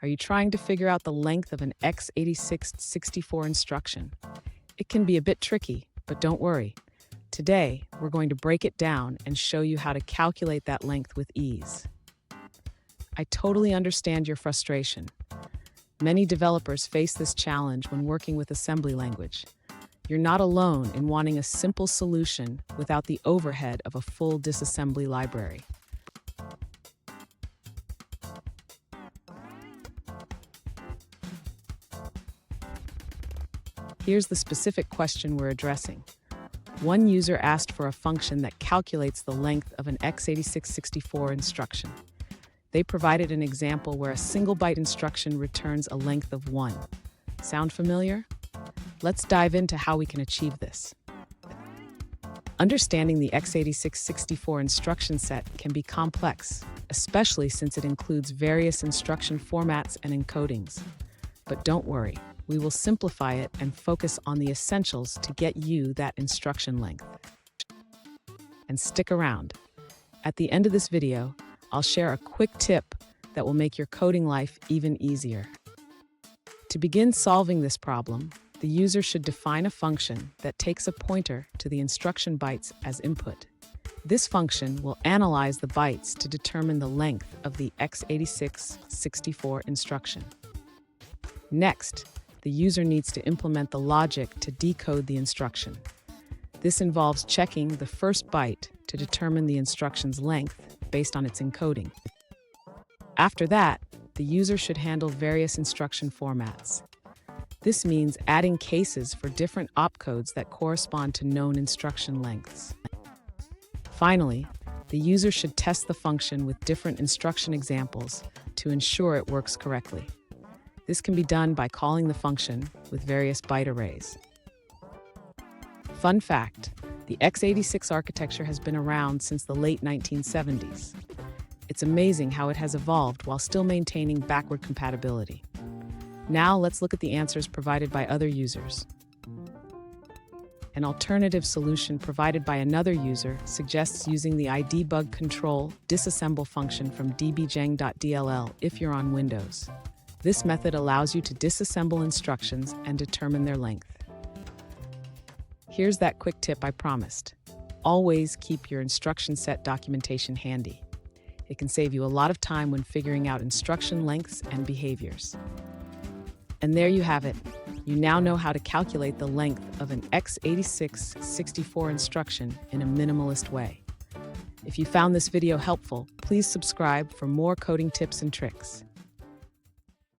Are you trying to figure out the length of an x86-64 instruction? It can be a bit tricky, but don't worry. Today, we're going to break it down and show you how to calculate that length with ease. I totally understand your frustration. Many developers face this challenge when working with assembly language. You're not alone in wanting a simple solution without the overhead of a full disassembly library. Here's the specific question we're addressing. One user asked for a function that calculates the length of an x86-64 instruction. They provided an example where a single byte instruction returns a length of 1. Sound familiar? Let's dive into how we can achieve this. Understanding the x86-64 instruction set can be complex, especially since it includes various instruction formats and encodings. But don't worry, we will simplify it and focus on the essentials to get you that instruction length. And stick around. At the end of this video, I'll share a quick tip that will make your coding life even easier. To begin solving this problem, the user should define a function that takes a pointer to the instruction bytes as input. This function will analyze the bytes to determine the length of the x86-64 instruction. Next, the user needs to implement the logic to decode the instruction. This involves checking the first byte to determine the instruction's length based on its encoding. After that, the user should handle various instruction formats. This means adding cases for different opcodes that correspond to known instruction lengths. Finally, the user should test the function with different instruction examples to ensure it works correctly. This can be done by calling the function with various byte arrays. Fun fact, the x86 architecture has been around since the late 1970s. It's amazing how it has evolved while still maintaining backward compatibility. Now let's look at the answers provided by other users. An alternative solution provided by another user suggests using the idbug control disassemble function from dbjeng.dll if you're on Windows. This method allows you to disassemble instructions and determine their length. Here's that quick tip I promised. Always keep your instruction set documentation handy. It can save you a lot of time when figuring out instruction lengths and behaviors. And there you have it. You now know how to calculate the length of an x86-64 instruction in a minimalist way. If you found this video helpful, please subscribe for more coding tips and tricks.